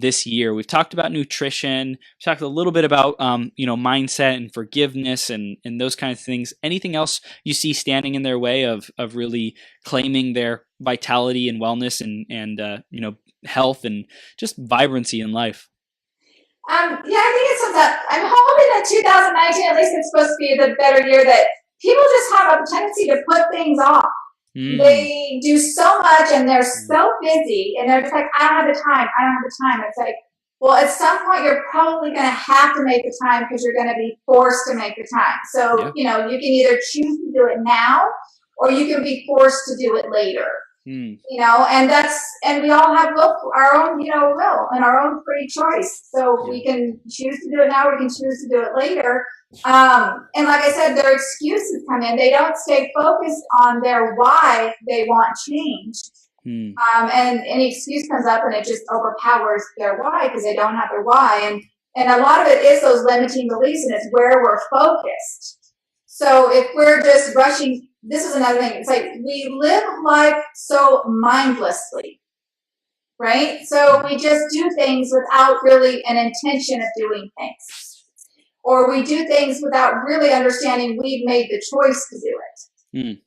this year? We've talked about nutrition. We've talked a little bit about mindset and forgiveness and those kinds of things. Anything else you see standing in their way of really claiming their vitality and wellness and health and just vibrancy in life? I think it's that I'm hoping that 2019, at least it's supposed to be the better year, that people just have a tendency to put things off. They do so much and they're so busy, and they're just like, I don't have the time. It's like, well, at some point you're probably going to have to make the time because you're going to be forced to make the time. So, you can either choose to do it now or you can be forced to do it later. And we all have our own, will and our own free choice. So we can choose to do it now, or we can choose to do it later. And like I said, their excuses come in. They don't stay focused on their why they want change. And any excuse comes up and it just overpowers their why because they don't have their why. And a lot of it is those limiting beliefs, and it's where we're focused. So if we're just rushing, this is another thing. It's like we live life so mindlessly, right? So we just do things without really an intention of doing things. Or we do things without really understanding we've made the choice to do it.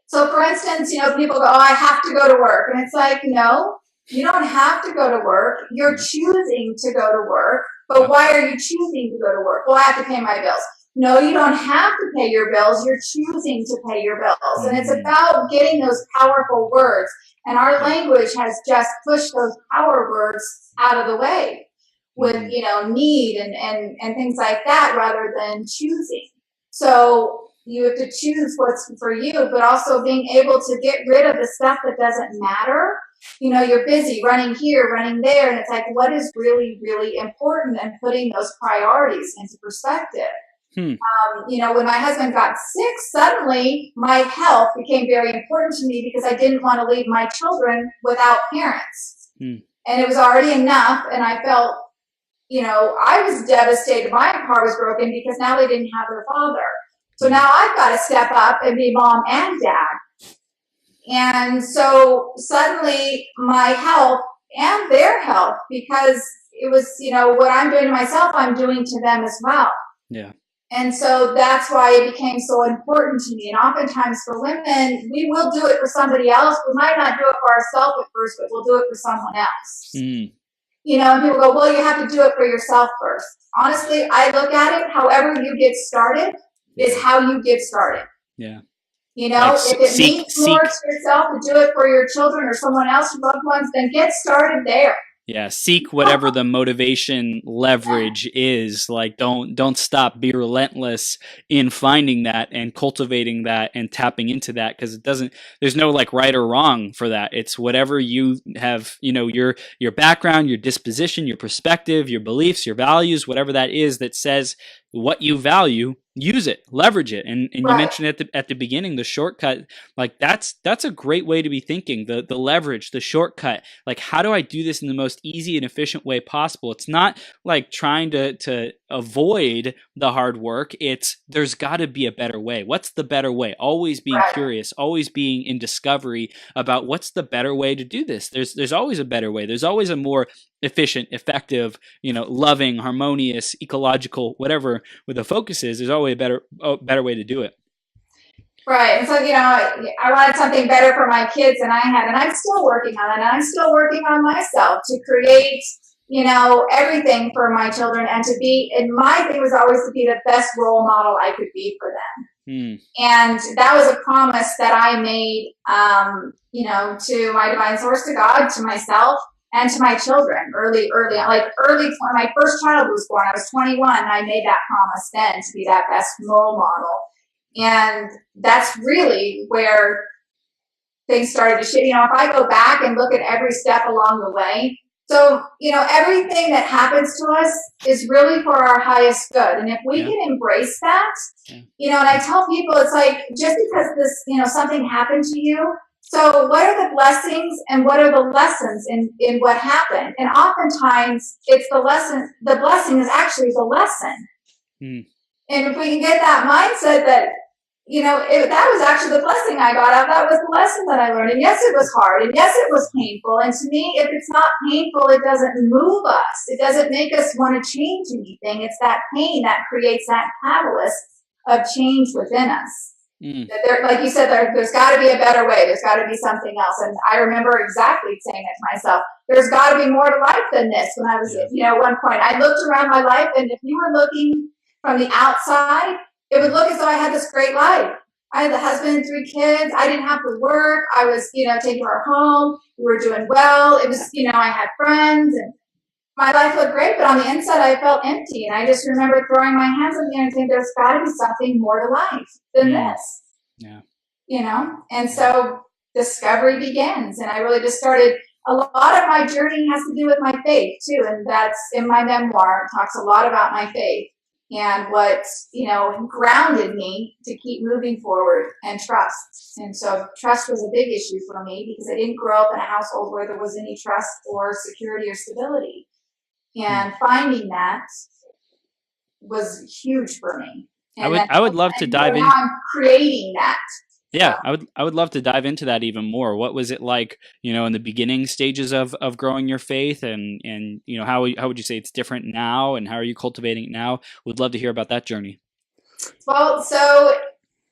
So for instance, people go, I have to go to work. And it's like, no, you don't have to go to work. You're choosing to go to work. But why are you choosing to go to work? Well, I have to pay my bills. No, you don't have to pay your bills. You're choosing to pay your bills. And it's about getting those powerful words. And our language has just pushed those power words out of the way with, need and things like that rather than choosing. So you have to choose what's for you, but also being able to get rid of the stuff that doesn't matter. You're busy running here, running there. And it's like, what is really, really important, and putting those priorities into perspective. When my husband got sick, suddenly my health became very important to me because I didn't want to leave my children without parents. And it was already enough. And I felt, I was devastated. My heart was broken because now they didn't have their father. So now I've got to step up and be mom and dad. And so suddenly my health and their health, because it was, what I'm doing to myself, I'm doing to them as well. Yeah. And so that's why it became so important to me. And oftentimes for women, we will do it for somebody else. We might not do it for ourselves at first, but we'll do it for someone else. Mm. And people go, well, you have to do it for yourself first. Honestly, I look at it, however you get started is how you get started. Yeah. If it means more to yourself to do it for your children or someone else, your loved ones, then get started there. Yeah, seek whatever the motivation leverage is. Like, don't stop. Be relentless in finding that and cultivating that and tapping into that, because there's no like right or wrong for that. It's whatever you have, your background, your disposition, your perspective, your beliefs, your values, whatever that is that says what you value, use it, leverage it. And you mentioned at the beginning, the shortcut, like that's a great way to be thinking, the leverage, the shortcut. Like, how do I do this in the most easy and efficient way possible? It's not like trying to avoid the hard work. There's got to be a better way. What's the better way? Always being curious, always being in discovery about what's the better way to do this. There's always a better way. There's always a more efficient, effective, loving, harmonious, ecological, whatever with the focus is. There's always a better way to do it. Right. And so, I wanted something better for my kids than I had, and I'm still working on it. And I'm still working on myself to create, everything for my children, and and my thing was always to be the best role model I could be for them. And that was a promise that I made, to my divine source, to God, to myself, and to my children early when my first child was born. I was 21, and I made that promise then to be that best role model. And that's really where things started to shift. If I go back and look at every step along the way, so, everything that happens to us is really for our highest good. And if we can embrace that, and I tell people, it's like, just because this, something happened to you, so what are the blessings and what are the lessons in what happened? And oftentimes it's the lesson. The blessing is actually the lesson. And if we can get that mindset that, that was actually the blessing I got out of that, was the lesson that I learned. And yes, it was hard. And yes, it was painful. And to me, if it's not painful, it doesn't move us. It doesn't make us want to change anything. It's that pain that creates that catalyst of change within us. Like you said, there's got to be a better way. There's got to be something else. And I remember exactly saying it to myself. There's got to be more to life than this. When I was, at one point, I looked around my life, and if you were looking from the outside, it would look as though I had this great life. I had a husband, 3 kids. I didn't have to work. I was, taking our home. We were doing well. It was, I had friends, and my life looked great, but on the inside, I felt empty. And I just remember throwing my hands in the air and saying, there's got to be something more to life than this. Yeah. And so discovery begins. And I really just started. A lot of my journey has to do with my faith, too. And that's in my memoir. It talks a lot about my faith and what, grounded me to keep moving forward, and trust. And so trust was a big issue for me, because I didn't grow up in a household where there was any trust or security or stability. And finding that was huge for me. And I would love to dive in. I'm creating that. Yeah, I would love to dive into that even more. What was it like, in the beginning stages of growing your faith, and how would you say it's different now, and how are you cultivating it now? Would love to hear about that journey. Well,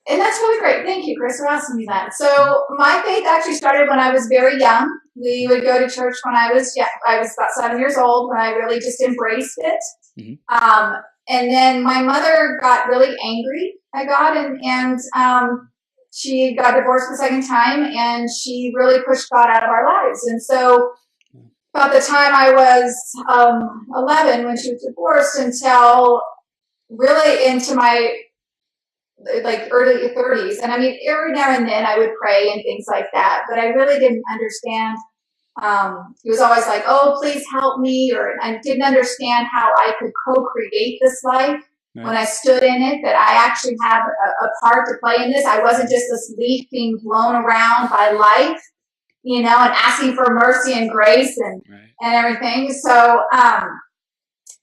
and that's really great. Thank you, Chris, for asking me that. So my faith actually started when I was very young. We would go to church when I was about 7 years old, when I really just embraced it. And then my mother got really angry at God, and she got divorced the second time, and she really pushed God out of our lives. And so about the time I was 11 when she was divorced, until really into my early 30s. And I mean, every now and then I would pray and things like that, but I really didn't understand. He was always like, oh, please help me. Or I didn't understand how I could co-create this life. Right. When I stood in it, that I actually have a part to play in this. I wasn't just this leaf being blown around by life, and asking for mercy and grace and everything. So,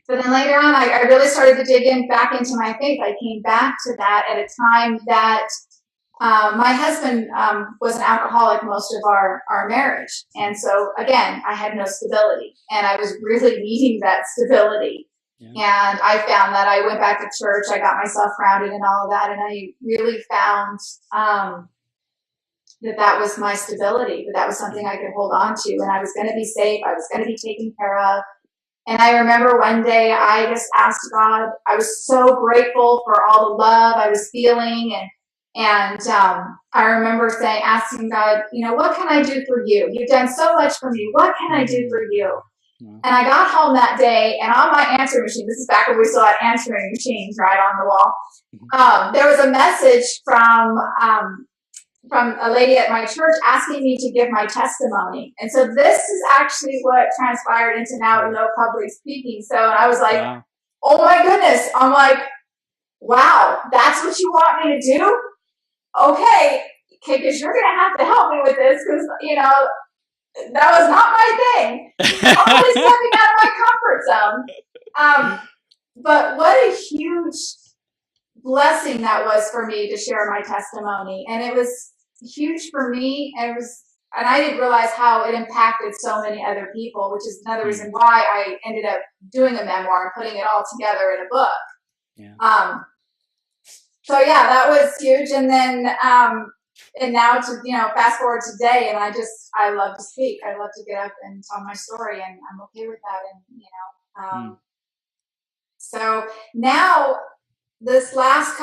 But then later on, I really started to dig in back into my faith. I came back to that at a time that my husband was an alcoholic most of our marriage. And so, again, I had no stability. And I was really needing that stability. Yeah. And I found that I went back to church. I got myself grounded and all of that. And I really found that was my stability, that was something I could hold on to. And I was going to be safe. I was going to be taken care of. And I remember one day I just asked God, I was so grateful for all the love I was feeling. And I remember asking God, what can I do for you? You've done so much for me. What can I do for you? And I got home that day, and on my answering machine, this is back when we still had answering machines right on the wall, there was a message from a lady at my church asking me to give my testimony. And so this is actually what transpired into now public speaking. So I was like, wow. Oh my goodness. I'm like, wow, that's what you want me to do? Okay, because you're going to have to help me with this because, that was not my thing. I'm really stepping out of my comfort zone. But what a huge blessing that was for me to share my testimony. And it was huge for me. And I didn't realize how it impacted so many other people, which is another reason why I ended up doing a memoir and putting it all together in a book. Yeah. So yeah, that was huge. And then, and now to, fast forward to today, and I love to speak. I love to get up and tell my story, and I'm okay with that. And, so now this last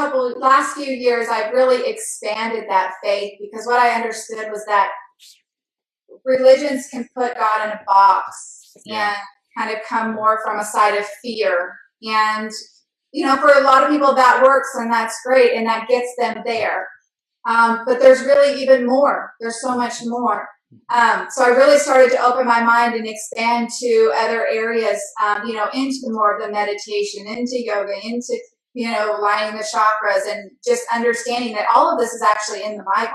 few years, I've really expanded that faith, because what I understood was that religions can put God in a box and kind of come more from a side of fear. And, for a lot of people that works, and that's great, and that gets them there. But there's really even more. There's so much more. So I really started to open my mind and expand to other areas, into more of the meditation, into yoga, into, lining the chakras, and just understanding that all of this is actually in the Bible,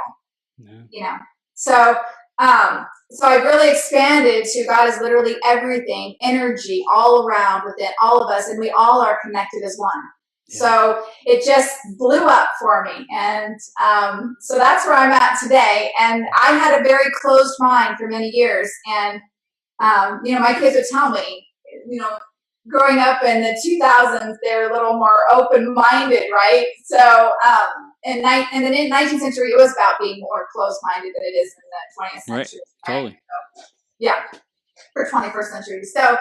So I really expanded to God is literally everything, energy all around within all of us, and we all are connected as one. Yeah. So it just blew up for me. And so that's where I'm at today. And I had a very closed mind for many years. And, my kids would tell me, growing up in the 2000s, they're a little more open-minded, right? So in the 19th century, it was about being more closed-minded than it is in the 20th century. Right, totally. So, yeah, for 21st century. So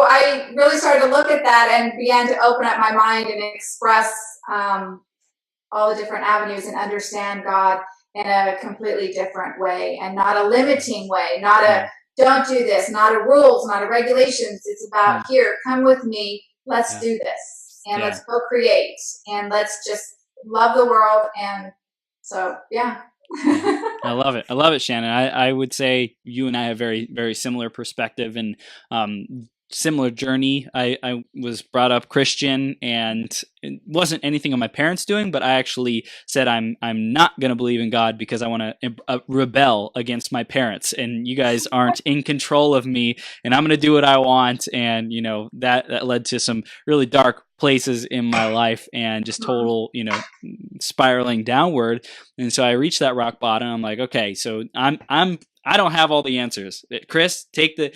I really started to look at that and began to open up my mind and express all the different avenues and understand God in a completely different way, and not a limiting way, not a don't do this, not a rules, not a regulations. It's about here, come with me, let's do this, and let's go create, and let's just love the world. And so, I love it. I love it, Shannon. I would say you and I have very, very similar perspective and similar journey. I was brought up Christian, and it wasn't anything of my parents doing, but I actually said I'm not going to believe in God because I want to rebel against my parents, and you guys aren't in control of me, and I'm going to do what I want. And that led to some really dark places in my life, and just total spiraling downward. And so I reached that rock bottom. I'm like, okay, so I don't have all the answers. Chris, take the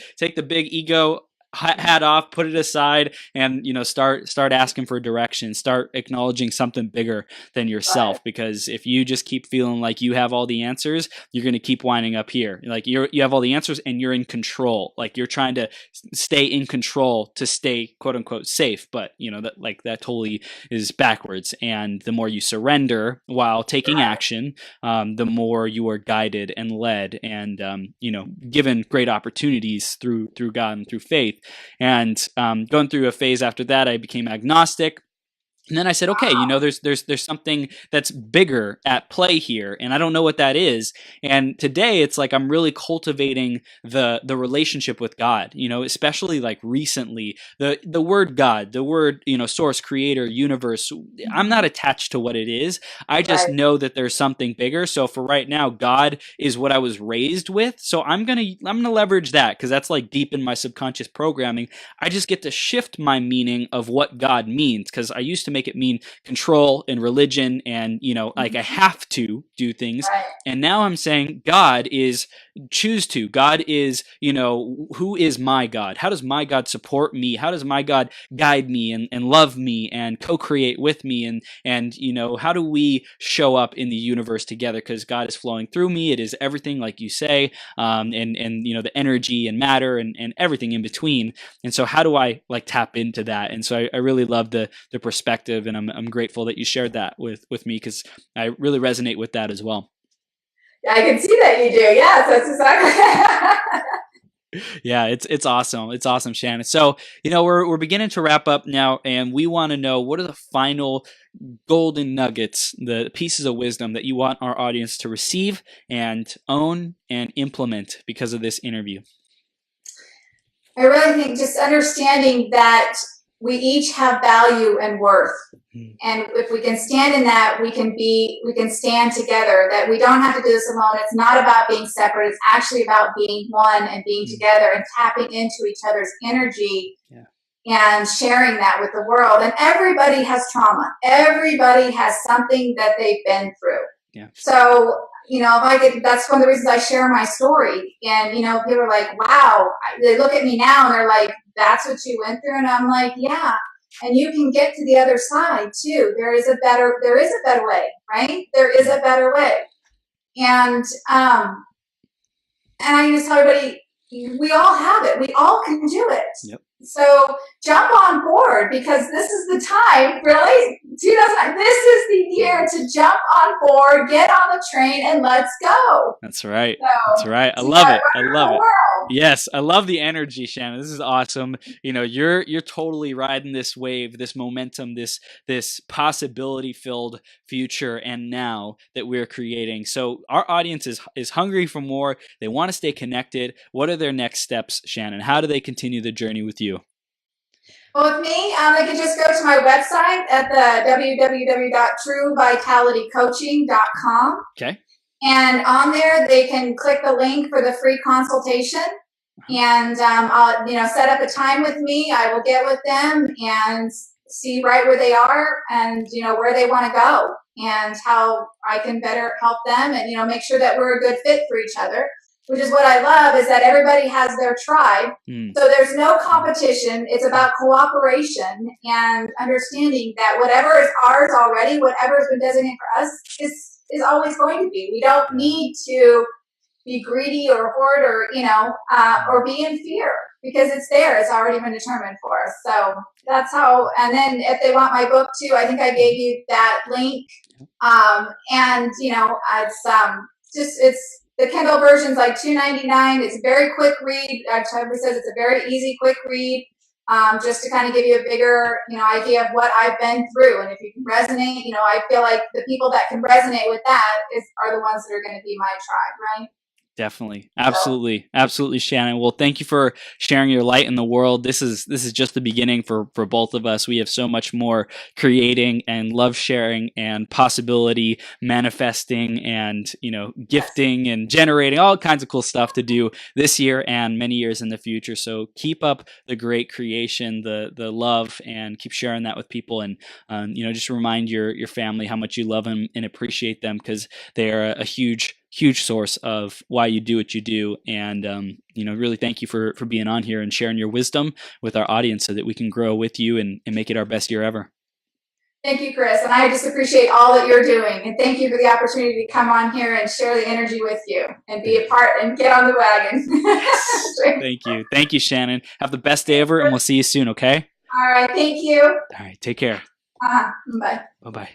big ego hat off, put it aside, and start asking for direction, start acknowledging something bigger than yourself. Because if you just keep feeling like you have all the answers, you're going to keep winding up here. Like you have all the answers and you're in control. Like you're trying to stay in control to stay quote unquote safe, but that totally is backwards. And the more you surrender while taking action, the more you are guided and led, and given great opportunities through God and through faith. And going through a phase after that, I became agnostic. And then I said, okay, there's something that's bigger at play here, and I don't know what that is. And today it's like I'm really cultivating the relationship with God, especially like recently. The word God, the word, source, creator, universe, I'm not attached to what it is. I just know that there's something bigger. So for right now, God is what I was raised with. So I'm gonna leverage that, because that's like deep in my subconscious programming. I just get to shift my meaning of what God means, because I used to make it mean control and religion and, like I have to do things. And now I'm saying God is God is, who is my God? How does my God support me? How does my God guide me and love me and co-create with me? And how do we show up in the universe together? Because God is flowing through me. It is everything, like you say, and the energy and matter and everything in between. And so how do I like tap into that? And so I really love the perspective, and I'm grateful that you shared that with me, because I really resonate with that as well. Yeah, I can see that you do. Yes, that's exactly. Yeah, it's awesome. It's awesome, Shannon. So, we're beginning to wrap up now, and we want to know, what are the final golden nuggets, the pieces of wisdom that you want our audience to receive and own and implement because of this interview? I really think just understanding that we each have value and worth. And if we can stand in that, we can stand together, that we don't have to do this alone. It's not about being separate. It's actually about being one and being together and tapping into each other's energy and sharing that with the world. And everybody has trauma. Everybody has something that they've been through. Yeah. So, that's one of the reasons I share my story. And, people are like, wow, they look at me now and they're like, that's what you went through. And I'm like, yeah. And you can get to the other side too. There is a better way, right? There is a better way. And I just tell everybody, we all have it. We all can do it. Yep. So jump on board, because this is the time, really, 2009, this is the year to jump on board, get on the train, and let's go. That's right. That's right. I love it. I love it. Yes, I love the energy, Shannon. This is awesome. You're totally riding this wave, this momentum, this possibility-filled future and now that we're creating. So our audience is hungry for more. They want to stay connected. What are their next steps, Shannon? How do they continue the journey with you? Well, with me, they can just go to my website at the www.truevitalitycoaching.com. Okay. And on there, they can click the link for the free consultation. And I'll, set up a time with me. I will get with them and see right where they are and, where they want to go and how I can better help them and, make sure that we're a good fit for each other. Which is what I love, is that everybody has their tribe. So there's no competition. It's about cooperation and understanding that whatever is ours already, whatever has been designated for us, is always going to be. We don't need to be greedy or hoard or, or be in fear, because it's there. It's already been determined for us. So that's how, and then if they want my book too, I think I gave you that link. And, it's the Kindle version's like $2.99. It's a very quick read. Everybody says it's a very easy, quick read, just to kind of give you a bigger, idea of what I've been through. And if you can resonate, I feel like the people that can resonate with that are the ones that are going to be my tribe, right? Definitely. Absolutely. Absolutely, Shannon. Well, thank you for sharing your light in the world. This is just the beginning for both of us. We have so much more creating and love sharing and possibility manifesting and, gifting and generating all kinds of cool stuff to do this year and many years in the future. So keep up the great creation, the love, and keep sharing that with people. And, just remind your family how much you love them and appreciate them, because they are a huge source of why you do what you do. And, really thank you for being on here and sharing your wisdom with our audience so that we can grow with you and make it our best year ever. Thank you, Chris. And I just appreciate all that you're doing. And thank you for the opportunity to come on here and share the energy with you and be a part and get on the wagon. Yes. Thank you. Thank you, Shannon. Have the best day ever, and we'll see you soon, okay? All right. Thank you. All right. Take care. Bye. Bye-bye.